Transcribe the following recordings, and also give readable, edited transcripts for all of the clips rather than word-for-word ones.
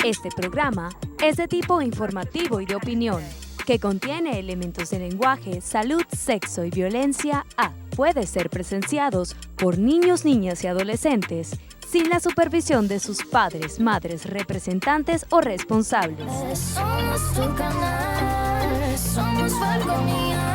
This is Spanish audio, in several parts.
Este programa es de tipo informativo y de opinión, que contiene elementos de lenguaje, salud, sexo y violencia A. Puede ser presenciados por niños, niñas y adolescentes sin la supervisión de sus padres, madres, representantes o responsables. Somos tu canal, somos Falconía.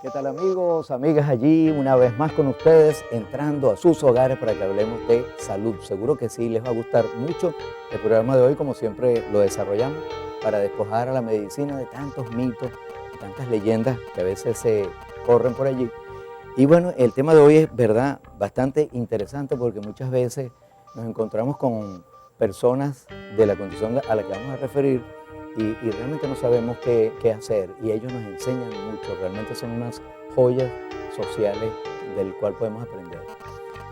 ¿Qué tal amigos, amigas allí? Una vez más con ustedes, entrando a sus hogares para que hablemos de salud. Seguro que sí, les va a gustar mucho el programa de hoy, como siempre lo desarrollamos, para despojar a la medicina de tantos mitos y tantas leyendas que a veces se corren por allí. Y bueno, el tema de hoy es, verdad, bastante interesante porque muchas veces nos encontramos con personas de la condición a la que vamos a referir y realmente no sabemos qué hacer, y ellos nos enseñan mucho, realmente son unas joyas sociales del cual podemos aprender.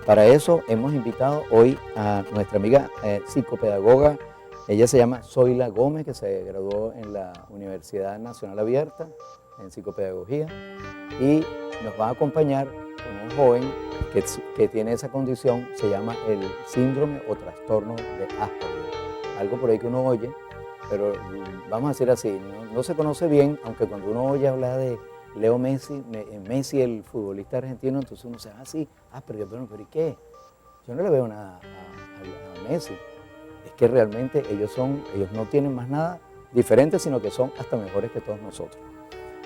Para eso hemos invitado hoy a nuestra amiga psicopedagoga. Ella se llama Zoila Gómez, que se graduó en la Universidad Nacional Abierta en psicopedagogía, y nos va a acompañar con un joven que tiene esa condición, se llama el síndrome o trastorno de Asperger, algo por ahí que uno oye, pero vamos a decir así, no se conoce bien, aunque cuando uno oye hablar de Leo Messi, Messi el futbolista argentino, entonces uno dice, sí, Asperger, pero ¿y qué? Yo no le veo nada a Messi. Es que realmente ellos no tienen más nada diferente, sino que son hasta mejores que todos nosotros.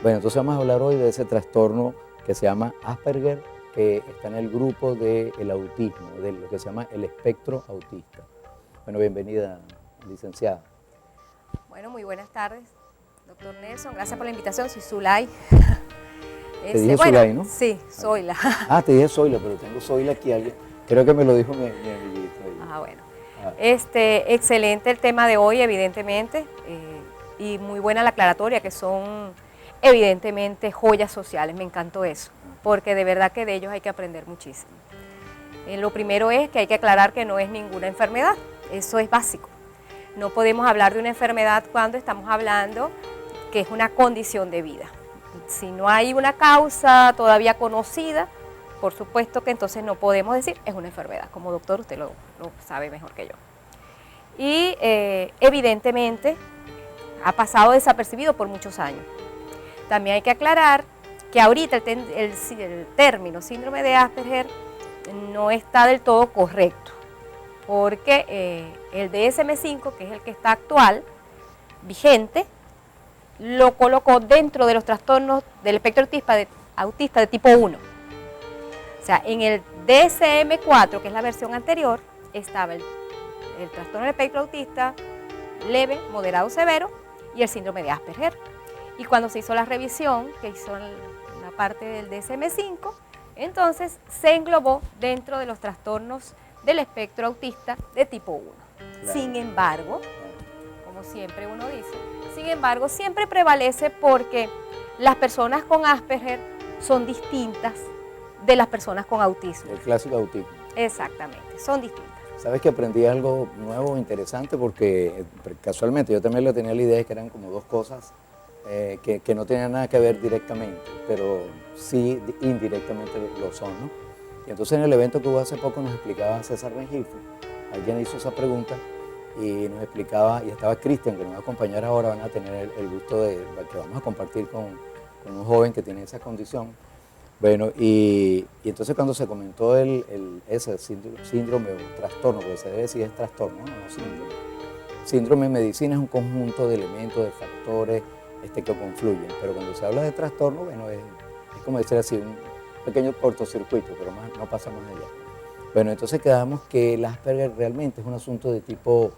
Bueno, entonces vamos a hablar hoy de ese trastorno que se llama Asperger, que está en el grupo del autismo, de lo que se llama el espectro autista. Bueno, bienvenida, licenciada. Bueno, muy buenas tardes, doctor Nelson. Gracias por la invitación. Soy Zulay. Te dije Zulay, ¿no? Sí, Zoila. Te dije Zoila, pero tengo Zoila aquí. Creo que me lo dijo mi amiguito. Bueno. Excelente el tema de hoy, evidentemente, y muy buena la aclaratoria, que son evidentemente joyas sociales. Me encantó eso, porque de verdad que de ellos hay que aprender muchísimo. Lo primero es que hay que aclarar que no es ninguna enfermedad. Eso es básico. No podemos hablar de una enfermedad cuando estamos hablando que es una condición de vida. Si no hay una causa todavía conocida, por supuesto que entonces no podemos decir es una enfermedad. Como doctor usted lo sabe mejor que yo. Y evidentemente ha pasado desapercibido por muchos años. También hay que aclarar que ahorita el término síndrome de Asperger no está del todo correcto, porque el DSM-5, que es el que está actual, vigente, lo colocó dentro de los trastornos del espectro autista de tipo 1. O sea, en el DSM-4, que es la versión anterior, estaba el trastorno del espectro autista leve, moderado, severo y el síndrome de Asperger. Y cuando se hizo la revisión, que hizo la parte del DSM-5, entonces se englobó dentro de los trastornos del espectro autista de tipo 1. Claro. Sin embargo, como siempre uno dice, siempre prevalece porque las personas con Asperger son distintas de las personas con autismo. El clásico autismo. Exactamente, son distintas. Sabes que aprendí algo nuevo, interesante, porque casualmente yo también le tenía la idea de que eran como dos cosas que no tenían nada que ver directamente, pero sí indirectamente lo son, ¿no? Y entonces en el evento que hubo hace poco nos explicaba César Rengifo, alguien hizo esa pregunta y nos explicaba, y estaba Cristian, que nos va a acompañar ahora, van a tener el gusto de que vamos a compartir con un joven que tiene esa condición. Bueno, y entonces cuando se comentó ese síndrome o trastorno, porque se debe decir es trastorno, no síndrome. Síndrome en medicina es un conjunto de elementos, de factores que confluyen, pero cuando se habla de trastorno, bueno, es como decir así, un pequeño cortocircuito, pero no pasa más allá. Bueno, entonces quedamos que el Asperger realmente es un asunto de tipo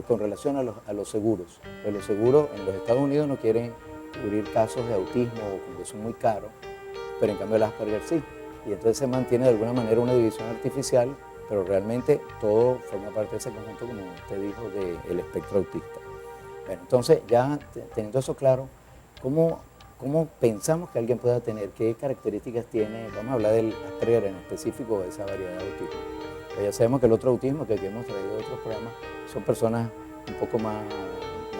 con relación a los seguros. Pues los seguros en los Estados Unidos no quieren cubrir casos de autismo porque son muy caros, pero en cambio el Asperger sí. Y entonces se mantiene de alguna manera una división artificial, pero realmente todo forma parte de ese conjunto, como usted dijo, del espectro autista. Bueno, entonces ya teniendo eso claro, ¿cómo pensamos que alguien pueda tener? ¿Qué características tiene? Vamos a hablar del Asperger en específico, de esa variedad de autismo. Pues ya sabemos que el otro autismo que aquí hemos traído de otros programas son personas un poco más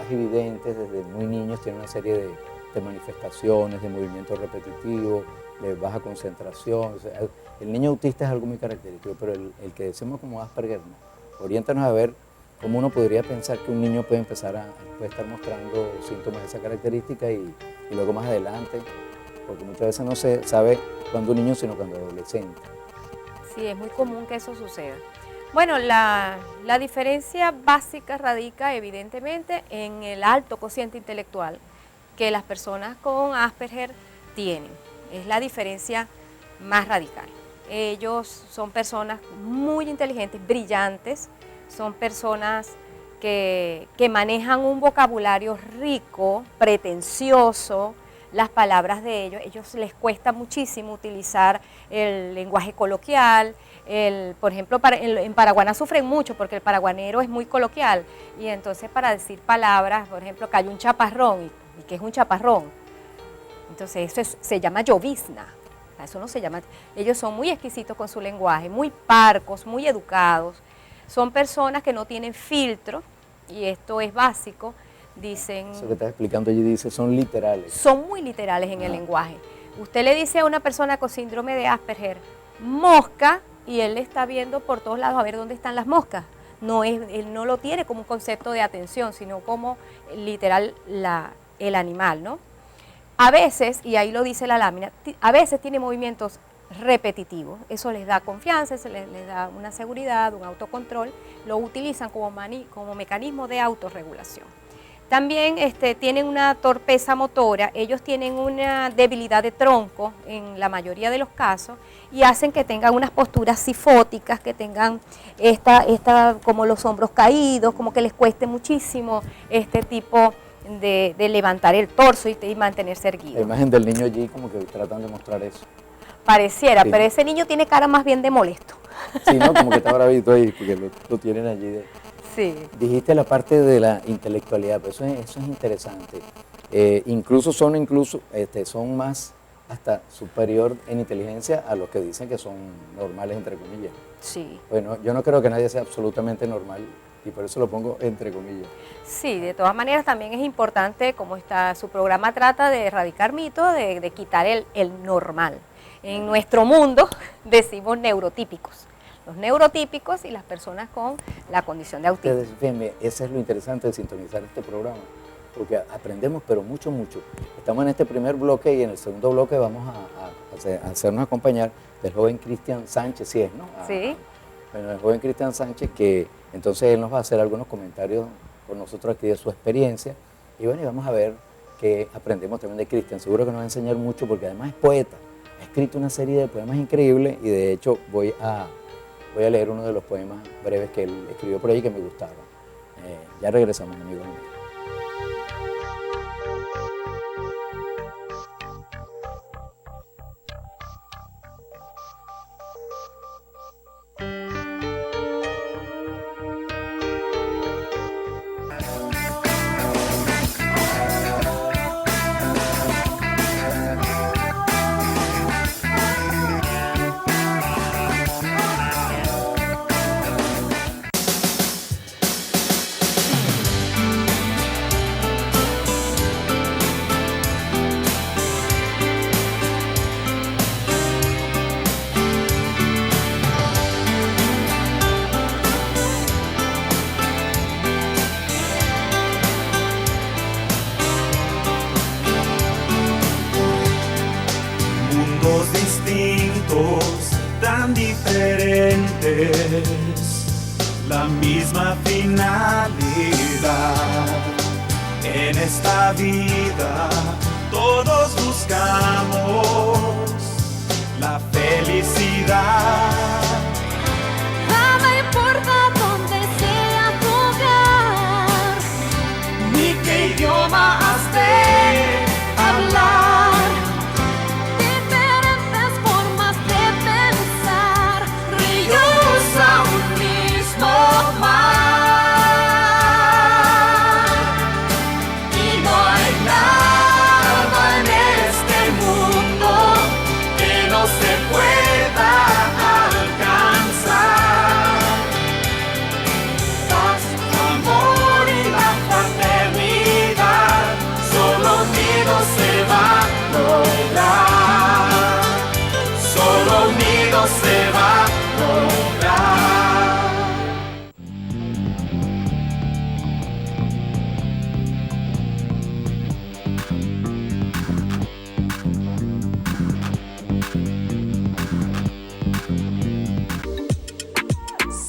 evidentes, desde muy niños tienen una serie de manifestaciones, de movimientos repetitivos, de baja concentración. O sea, el niño autista es algo muy característico, pero el que decimos como Asperger no. Oriéntanos a ver cómo uno podría pensar que un niño puede empezar puede estar mostrando síntomas de esa característica y luego más adelante, porque muchas veces no se sabe cuándo un niño, sino cuando adolescente. Sí, es muy común que eso suceda. Bueno, la diferencia básica radica evidentemente en el alto cociente intelectual que las personas con Asperger tienen. Es la diferencia más radical. Ellos son personas muy inteligentes, brillantes, son personas que manejan un vocabulario rico, pretencioso. Las palabras de ellos les cuesta muchísimo utilizar el lenguaje coloquial. Por ejemplo, en Paraguaná sufren mucho porque el paraguanero es muy coloquial y entonces para decir palabras, por ejemplo, que hay un chaparrón, ¿y qué es un chaparrón? Entonces eso se llama llovizna, o sea, eso no se llama. Ellos son muy exquisitos con su lenguaje, muy parcos, muy educados, son personas que no tienen filtro y esto es básico. Dicen, eso que estás explicando allí dice, son literales. Son muy literales en el lenguaje. Usted le dice a una persona con síndrome de Asperger, mosca, y él le está viendo por todos lados a ver dónde están las moscas. Él no lo tiene como un concepto de atención, sino como literal el animal, ¿no? A veces, y ahí lo dice la lámina, a veces tiene movimientos repetitivos. Eso les da confianza, les da una seguridad, un autocontrol. Lo utilizan como mecanismo de autorregulación. También tienen una torpeza motora, ellos tienen una debilidad de tronco en la mayoría de los casos y hacen que tengan unas posturas sifóticas, que tengan como los hombros caídos, como que les cueste muchísimo este tipo de levantar el torso y mantenerse erguido. La imagen del niño allí como que tratan de mostrar eso. Pareciera, sí. Pero ese niño tiene cara más bien de molesto. Sí, ¿no? Como que está bravito ahí, porque lo tienen allí. Sí. Dijiste la parte de la intelectualidad, pero eso es interesante. Incluso son más hasta superior en inteligencia a los que dicen que son normales, entre comillas. Sí. Bueno, yo no creo que nadie sea absolutamente normal y por eso lo pongo entre comillas. Sí, de todas maneras también es importante, como su programa trata de erradicar mitos, de quitar el normal. En nuestro mundo decimos neurotípicos. Los neurotípicos y las personas con la condición de autismo. Fíjense, eso es lo interesante de sintonizar este programa, porque aprendemos, pero mucho. Estamos en este primer bloque y en el segundo bloque vamos a hacernos acompañar del joven Cristian Sánchez, ¿sí es, no? Sí. Bueno, el joven Cristian Sánchez, que entonces él nos va a hacer algunos comentarios con nosotros aquí de su experiencia, y bueno, y vamos a ver qué aprendemos también de Cristian. Seguro que nos va a enseñar mucho, porque además es poeta, ha escrito una serie de poemas increíbles, y de hecho voy a leer uno de los poemas breves que él escribió por ahí que me gustaron. Ya regresamos, amigos. Tan diferentes, la misma finalidad. En esta vida todos buscamos la felicidad. Nada importa dónde sea tu hogar, Ni qué idioma has de hablar. diferentes formas de pensar, Ríos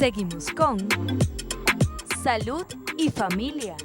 Seguimos con Salud y Familia.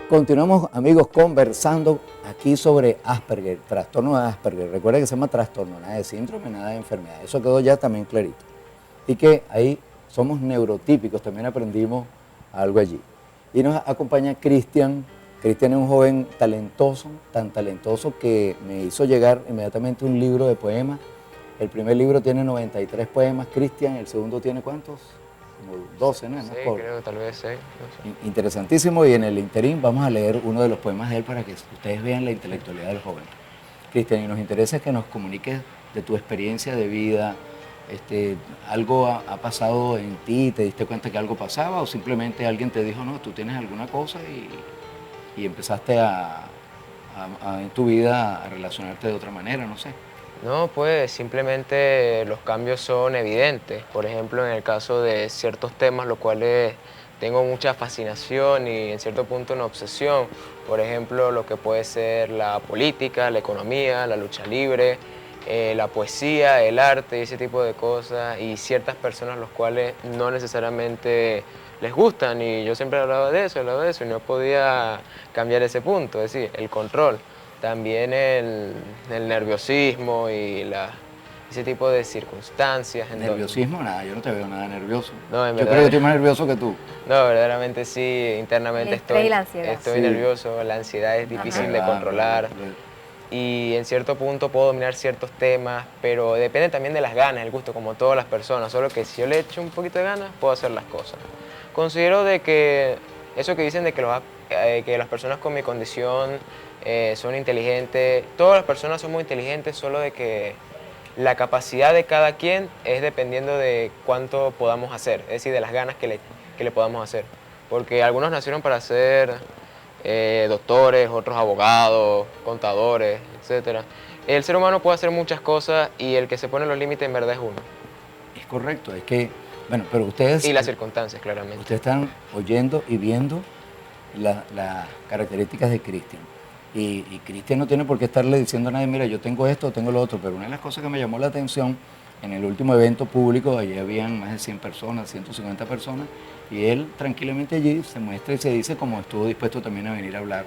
Continuamos, amigos, conversando aquí sobre Asperger, trastorno de Asperger. Recuerden que se llama trastorno, nada de síndrome, nada de enfermedad. Eso quedó ya también clarito. Y que ahí somos neurotípicos, también aprendimos algo allí. Y nos acompaña Cristian. Cristian es un joven talentoso, tan talentoso que me hizo llegar inmediatamente un libro de poemas. El primer libro tiene 93 poemas, Cristian. El segundo tiene ¿cuántos? Como 12, ¿no? Sí, creo, tal vez 6. No sé. Interesantísimo, y en el interín vamos a leer uno de los poemas de él para que ustedes vean la intelectualidad del joven. Cristian, y nos interesa que nos comuniques de tu experiencia de vida. ¿Algo ha pasado en ti? ¿Te diste cuenta que algo pasaba o simplemente alguien te dijo, no, tú tienes alguna cosa y empezaste en tu vida a relacionarte de otra manera, no sé? No, pues simplemente los cambios son evidentes. Por ejemplo, en el caso de ciertos temas, los cuales tengo mucha fascinación y en cierto punto una obsesión. Por ejemplo, lo que puede ser la política, la economía, la lucha libre, la poesía, el arte y ese tipo de cosas. Y ciertas personas los cuales no necesariamente les gustan. Y yo siempre hablaba de eso y no podía cambiar ese punto, es decir, el control. También el nerviosismo y ese tipo de circunstancias. ¿Nerviosismo? Nada, yo no te veo nada nervioso. No, en yo verdad, creo que estoy más nervioso que tú. No, verdaderamente sí, internamente El estrés y la ansiedad. estoy Sí. nervioso, la ansiedad es difícil de Claro, controlar. Y en cierto punto puedo dominar ciertos temas, pero depende también de las ganas, el gusto, como todas las personas. Solo que si yo le echo un poquito de ganas, puedo hacer las cosas. Considero de que eso que dicen de que las personas con mi condición son inteligentes, todas las personas son muy inteligentes, solo de que la capacidad de cada quien es dependiendo de cuánto podamos hacer, es decir, de las ganas que le podamos hacer. Porque algunos nacieron para ser doctores, otros abogados, contadores, etc. El ser humano puede hacer muchas cosas y el que se pone los límites en verdad es uno. Es correcto, es que, bueno, pero ustedes... Y las circunstancias, claramente. Ustedes están oyendo y viendo las características de Cristian. Y Cristian no tiene por qué estarle diciendo a nadie, mira, yo tengo esto, tengo lo otro, pero una de las cosas que me llamó la atención, en el último evento público, allí habían más de 100 personas, 150 personas, y él tranquilamente allí se muestra y se dice como estuvo dispuesto también a venir a hablar.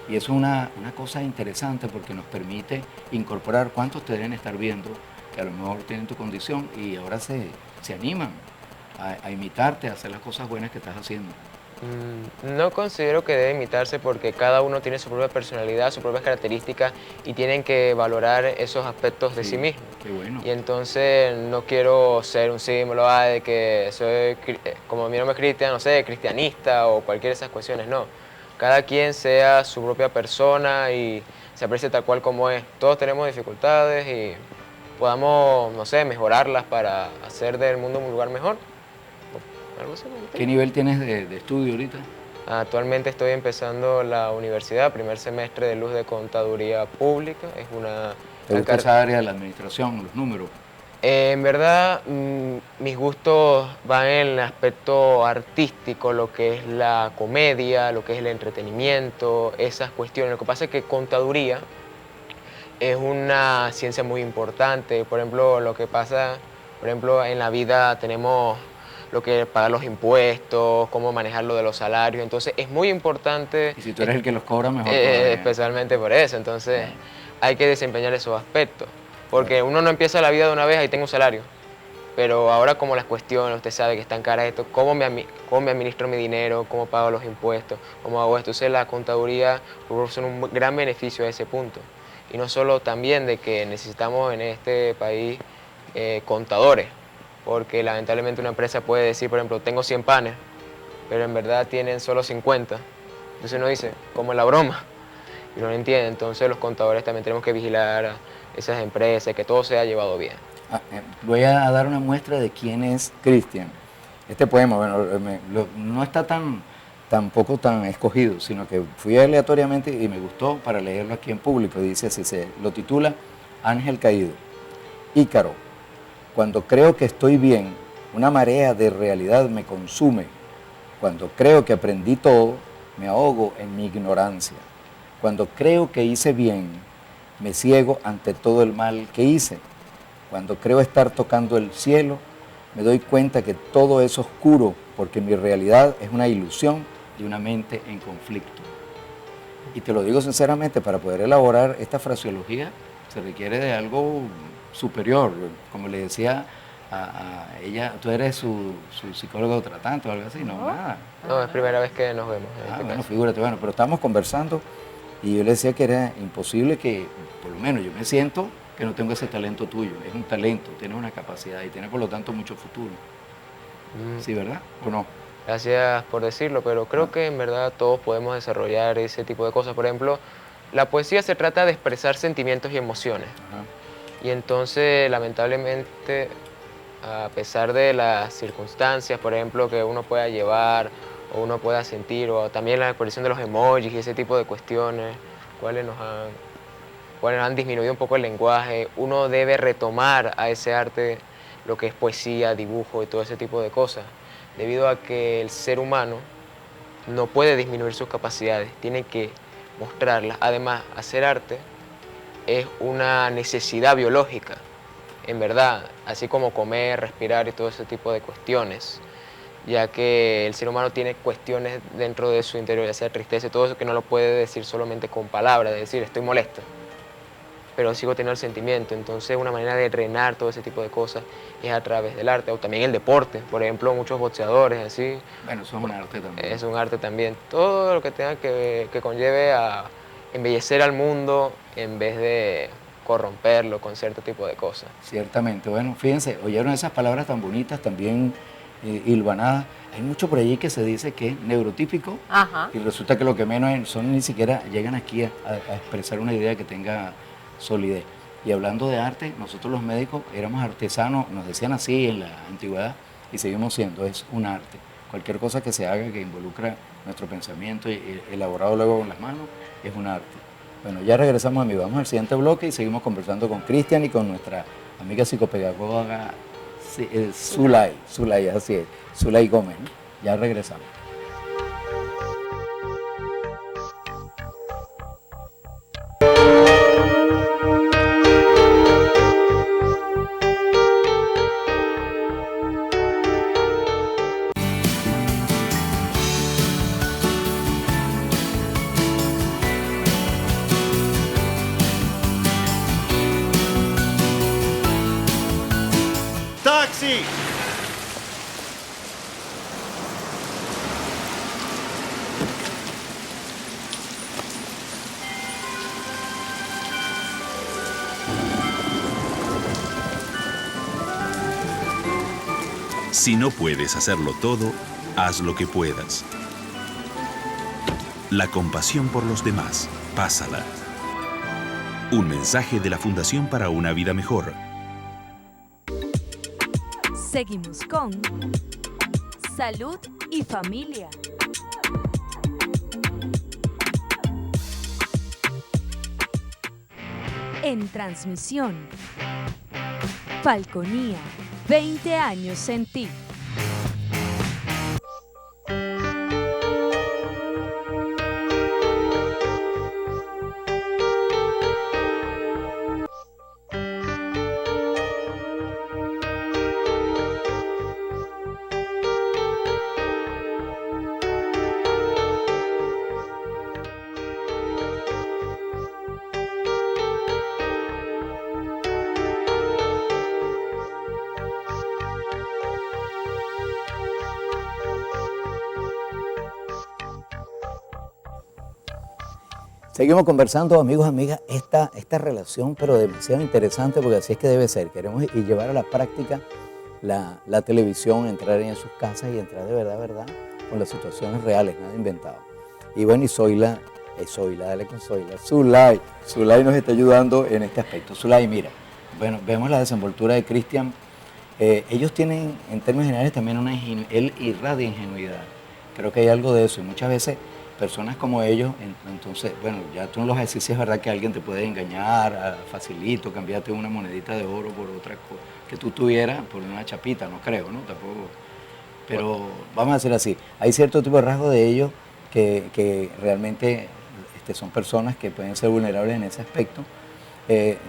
Y eso es una cosa interesante porque nos permite incorporar cuántos te deben estar viendo, que a lo mejor tienen tu condición y ahora se animan a imitarte, a hacer las cosas buenas que estás haciendo. No considero que debe imitarse porque cada uno tiene su propia personalidad, sus propias características y tienen que valorar esos aspectos de sí mismos. Qué bueno. Y entonces no quiero ser un símbolo de que soy, como mi nombre es Cristian, no sé, cristianista o cualquiera de esas cuestiones, no. Cada quien sea su propia persona y se aprecie tal cual como es. Todos tenemos dificultades y podamos, no sé, mejorarlas para hacer del mundo un lugar mejor. Algo así, ¿no? ¿Qué nivel tienes de estudio ahorita? Actualmente estoy empezando la universidad, primer semestre de luz de contaduría pública. Es una... ¿Te gusta esa área de la administración, los números? En verdad, mis gustos van en el aspecto artístico, lo que es la comedia, lo que es el entretenimiento, esas cuestiones. Lo que pasa es que contaduría es una ciencia muy importante. Por ejemplo, lo que pasa, en la vida tenemos lo que es pagar los impuestos, cómo manejar lo de los salarios. Entonces, es muy importante... Y si tú eres el que los cobra, mejor todavía. Especialmente por eso. Entonces, hay que desempeñar esos aspectos. Porque uno no empieza la vida de una vez, ahí tengo un salario. Pero ahora como las cuestiones, usted sabe que están caras esto, cómo me administro mi dinero, cómo pago los impuestos, cómo hago esto. Entonces la contaduría proporciona un gran beneficio a ese punto. Y no solo también de que necesitamos en este país contadores, porque lamentablemente una empresa puede decir, por ejemplo, tengo 100 panes, pero en verdad tienen solo 50. Entonces uno dice, ¿cómo es la broma? Y no lo entiende. Entonces los contadores también tenemos que vigilar a esas empresas, que todo sea llevado bien. Voy a dar una muestra de quién es Cristian. Este poema, bueno, no está tampoco tan escogido, sino que fui aleatoriamente y me gustó para leerlo aquí en público. Dice así, lo titula Ángel Caído. Ícaro, cuando creo que estoy bien, una marea de realidad me consume. Cuando creo que aprendí todo, me ahogo en mi ignorancia. Cuando creo que hice bien, me ciego ante todo el mal que hice. Cuando creo estar tocando el cielo, me doy cuenta que todo es oscuro porque mi realidad es una ilusión de una mente en conflicto. Y te lo digo sinceramente, para poder elaborar esta fraseología se requiere de algo superior. Como le decía a ella, tú eres su psicólogo tratante o algo así, no, nada. No, es primera vez que nos vemos. Bueno, figúrate, bueno, pero estábamos conversando y yo le decía que era imposible que, por lo menos yo me siento que no tengo ese talento tuyo. Es un talento, tienes una capacidad y tienes por lo tanto mucho futuro. ¿Sí, verdad? ¿O no? Gracias por decirlo, pero creo que en verdad todos podemos desarrollar ese tipo de cosas. Por ejemplo, la poesía se trata de expresar sentimientos y emociones. Ajá. Y entonces, lamentablemente, a pesar de las circunstancias, por ejemplo, que uno pueda llevar o uno pueda sentir, o también la expresión de los emojis y ese tipo de cuestiones, cuáles han disminuido un poco el lenguaje, uno debe retomar a ese arte lo que es poesía, dibujo y todo ese tipo de cosas, debido a que el ser humano no puede disminuir sus capacidades, tiene que mostrarlas. Además, hacer arte es una necesidad biológica, en verdad, así como comer, respirar y todo ese tipo de cuestiones, ya que el ser humano tiene cuestiones dentro de su interior, ya sea tristeza y todo eso, que no lo puede decir solamente con palabras, de decir estoy molesto, pero sigo teniendo el sentimiento. Entonces una manera de drenar todo ese tipo de cosas es a través del arte, o también el deporte, por ejemplo, muchos boxeadores, así. Bueno, eso es un arte también. Es un arte también. Todo lo que tenga que conlleve a embellecer al mundo en vez de corromperlo con cierto tipo de cosas. Ciertamente. Bueno, fíjense, oyeron esas palabras tan bonitas, también hilvanadas. Hay mucho por allí que se dice que es neurotípico. Ajá. Y resulta que lo que menos son ni siquiera llegan aquí a expresar una idea que tenga solidez. Y hablando de arte, nosotros los médicos éramos artesanos, nos decían así en la antigüedad y seguimos siendo, es un arte. Cualquier cosa que se haga que involucra nuestro pensamiento y elaborado luego con las manos es un arte. Bueno, ya regresamos, amigos, vamos al siguiente bloque y seguimos conversando con Cristian y con nuestra amiga psicopedagoga Zulay, así es, Zulay Gómez, ¿no? Ya regresamos. ¡Taxi! Si no puedes hacerlo todo, haz lo que puedas. La compasión por los demás, pásala. Un mensaje de la Fundación para una Vida Mejor. Seguimos con Salud y Familia. En transmisión, Falconía, 20 años en ti. Seguimos conversando, amigos, amigas, esta relación, pero demasiado interesante, porque así es que debe ser. Queremos y llevar a la práctica la televisión, entrar en sus casas y entrar de verdad, con las situaciones reales, nada inventado. Y bueno, y Zoila, dale con Zoila. Zulay nos está ayudando en este aspecto. Zulay, mira, bueno, vemos la desenvoltura de Cristian. Ellos tienen, en términos generales, también él irradia ingenuidad. Creo que hay algo de eso, y muchas veces personas como ellos, entonces, bueno, ya tú no los decís si es verdad que alguien te puede engañar, facilito, cambiarte una monedita de oro por otra cosa que tú tuvieras, por una chapita, no creo, ¿no? Tampoco. Pero vamos a decir así, hay cierto tipo de rasgos de ellos que realmente son personas que pueden ser vulnerables en ese aspecto.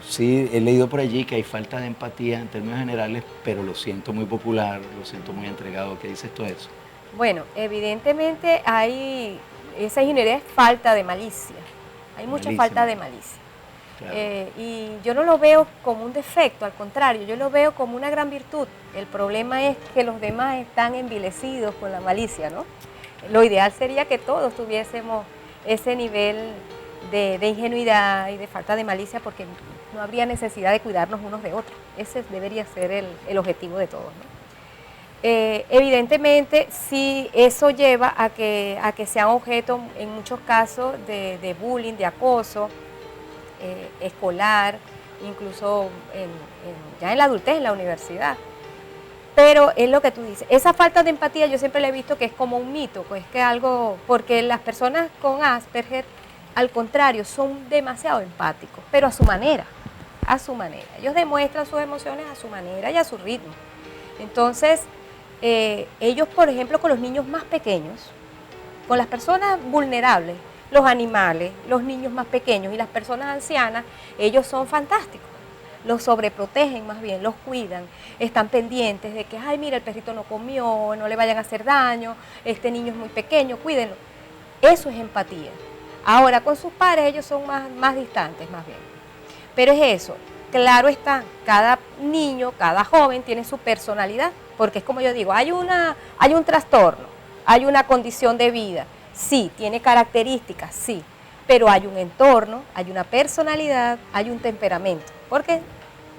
Sí, he leído por allí que hay falta de empatía en términos generales, pero lo siento muy popular, lo siento muy entregado. ¿Qué dices tú de eso? Bueno, evidentemente esa ingenuidad es falta de malicia, hay mucha falta de malicia. Claro. Y yo no lo veo como un defecto, al contrario, yo lo veo como una gran virtud. El problema es que los demás están envilecidos con la malicia, ¿no? Lo ideal sería que todos tuviésemos ese nivel de ingenuidad y de falta de malicia, porque no habría necesidad de cuidarnos unos de otros. Ese debería ser el objetivo de todos, ¿no? Evidentemente, sí, eso lleva a que sean objeto en muchos casos de bullying, de acoso escolar, incluso ya en la adultez, en la universidad. Pero es lo que tú dices, esa falta de empatía yo siempre le he visto que es como un mito, pues que algo, porque las personas con Asperger, al contrario, son demasiado empáticos, pero a su manera. Ellos demuestran sus emociones a su manera y a su ritmo. Entonces, ellos, por ejemplo, con los niños más pequeños, con las personas vulnerables, los animales, los niños más pequeños y las personas ancianas, ellos son fantásticos. Los sobreprotegen más bien, los cuidan, están pendientes de que, ay, mira, el perrito no comió, no le vayan a hacer daño, este niño es muy pequeño, cuídenlo. Eso es empatía. Ahora, con sus padres ellos son más distantes, más bien. Pero es eso, claro está, cada niño, cada joven tiene su personalidad, porque es como yo digo, hay un trastorno, hay una condición de vida, sí, tiene características, sí, pero hay un entorno, hay una personalidad, hay un temperamento, porque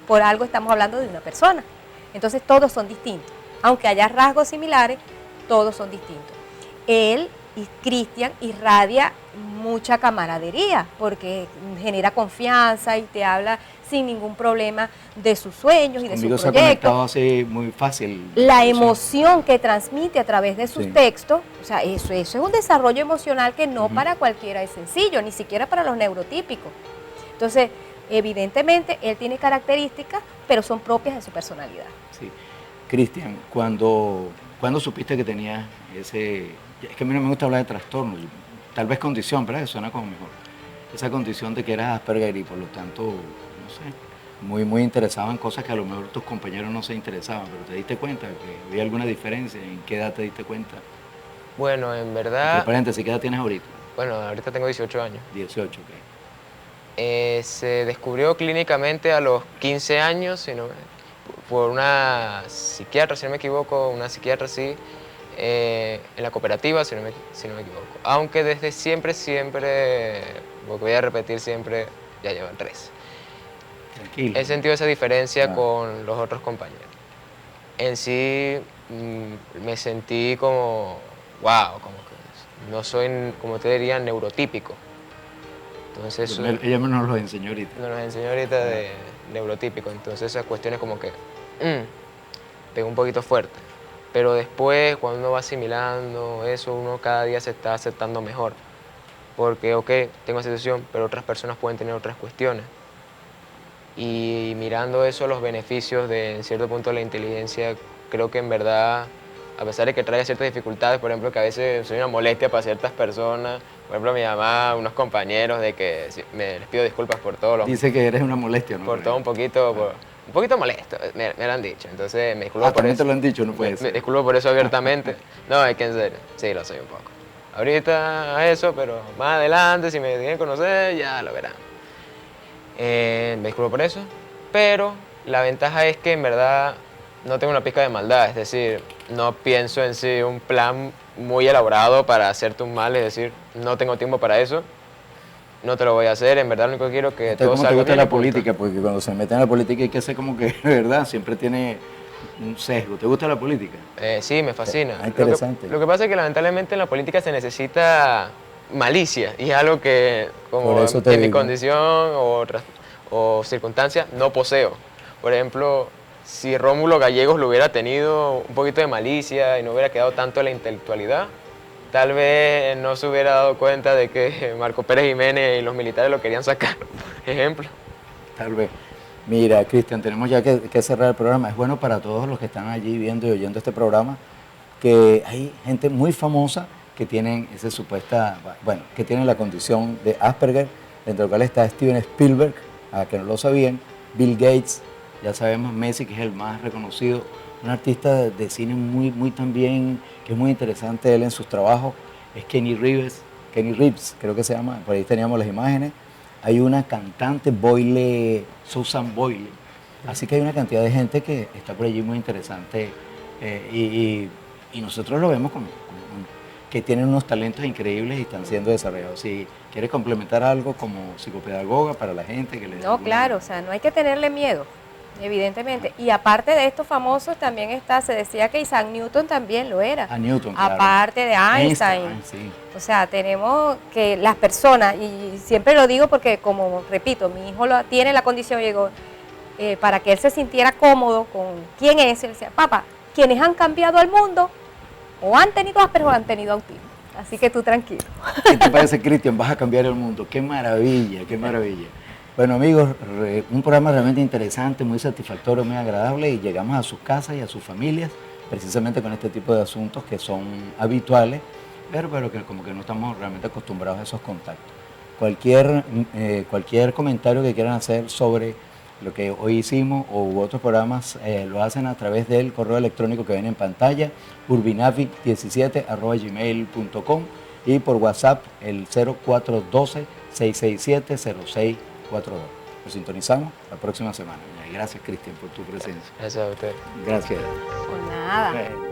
por algo estamos hablando de una persona. Entonces todos son distintos, aunque haya rasgos similares, todos son distintos. Él y Cristian irradia mucha camaradería, porque genera confianza y te habla sin ningún problema de sus sueños y de sus proyectos. Se ha conectado así muy fácil. La emoción que transmite a través de sus textos, o sea, eso es un desarrollo emocional que no para cualquiera es sencillo, ni siquiera para los neurotípicos. Entonces, evidentemente, él tiene características, pero son propias de su personalidad. Sí. Cristian, ¿cuándo supiste que tenías ese... Es que a mí no me gusta hablar de trastorno, tal vez condición, ¿verdad? Que suena como mejor. Esa condición de que eras Asperger y por lo tanto, no sé, muy interesado en cosas que a lo mejor tus compañeros no se interesaban, pero ¿te diste cuenta que había alguna diferencia? ¿En qué edad te diste cuenta? Bueno, en verdad... Entre paréntesis, ¿qué edad tienes ahorita? Bueno, ahorita tengo 18 años. 18, ok. Se descubrió clínicamente a los 15 años, por una psiquiatra, si no me equivoco, una psiquiatra sí, en la cooperativa, si no me equivoco. Aunque desde siempre, porque voy a repetir siempre, ya llevan 3. Tranquilo. He sentido esa diferencia con los otros compañeros. En sí, me sentí como, wow, como que no soy, como te diría, neurotípico. Entonces, ella nos lo enseñó ahorita. Nos enseñó ahorita de neurotípico, entonces esas cuestiones como que pegó un poquito fuerte. Pero después, cuando uno va asimilando eso, uno cada día se está aceptando mejor. Porque, ok, tengo esa situación, pero otras personas pueden tener otras cuestiones. Y mirando eso, los beneficios de, en cierto punto, la inteligencia, creo que en verdad, a pesar de que traiga ciertas dificultades, por ejemplo, que a veces soy una molestia para ciertas personas, por ejemplo, mi mamá, unos compañeros, de que les pido disculpas por todo. Dice que eres una molestia, ¿no? Por todo un poquito molesto, me lo han dicho, entonces me disculpo por también eso. Te lo han dicho, no puede ser. Me disculpo por eso abiertamente. No, es que en serio, sí, lo soy un poco. Ahorita eso, pero más adelante, si me quieren conocer, ya lo verán. Me disculpo por eso, pero la ventaja es que en verdad no tengo una pizca de maldad, es decir, no pienso en sí un plan muy elaborado para hacerte un mal, es decir, no tengo tiempo para eso, no te lo voy a hacer, en verdad lo único que quiero es que todo ¿Cómo te salga gusta bien y la punto. política? Porque cuando se mete en la política hay que hacer como que, de verdad, siempre tiene un sesgo. ¿Te gusta la política? Sí, me fascina. Interesante. Lo que pasa es que lamentablemente en la política se necesita malicia y es algo que como Por eso te en mi digo. condición o circunstancias no poseo. Por ejemplo, si Rómulo Gallegos lo hubiera tenido un poquito de malicia y no hubiera quedado tanto en la intelectualidad, tal vez no se hubiera dado cuenta de que Marco Pérez Jiménez y los militares lo querían sacar, por ejemplo. Tal vez. Mira, Cristian, tenemos ya que cerrar el programa. Es bueno para todos los que están allí viendo y oyendo este programa que hay gente muy famosa que tienen esa supuesta, bueno, que tienen la condición de Asperger, entre los cuales está Steven Spielberg, a que no lo sabían, Bill Gates, ya sabemos, Messi, que es el más reconocido, un artista de cine muy también, que es muy interesante él en sus trabajos, es Kenny Reeves, creo que se llama, por ahí teníamos las imágenes. Hay una cantante, Susan Boyle, así que hay una cantidad de gente que está por allí muy interesante y nosotros lo vemos como que tienen unos talentos increíbles y están siendo desarrollados. Si quieres complementar algo como psicopedagoga para la gente que le No, claro, o sea, no hay que tenerle miedo, evidentemente. Y aparte de estos famosos también está, se decía que Isaac Newton también lo era. A Newton, claro. Aparte de Einstein. Sí. O sea, tenemos que las personas, y siempre lo digo porque como repito, mi hijo tiene la condición, llegó, para que él se sintiera cómodo con quién es, él decía, papá, quienes han cambiado al mundo o han tenido Asperger o han tenido autismo. Así que tú tranquilo. ¿Qué te parece, Cristian? Vas a cambiar el mundo. ¡Qué maravilla, qué maravilla! Bueno, amigos, un programa realmente interesante, muy satisfactorio, muy agradable y llegamos a sus casas y a sus familias precisamente con este tipo de asuntos que son habituales, pero que como que no estamos realmente acostumbrados a esos contactos. Cualquier comentario que quieran hacer sobre lo que hoy hicimos u otros programas lo hacen a través del correo electrónico que ven en pantalla, urbinavi17@gmail.com y por WhatsApp el 0412-667-0642. Nos sintonizamos la próxima semana. Gracias, Cristian, por tu presencia. Gracias a usted. Gracias. Por nada. Bueno.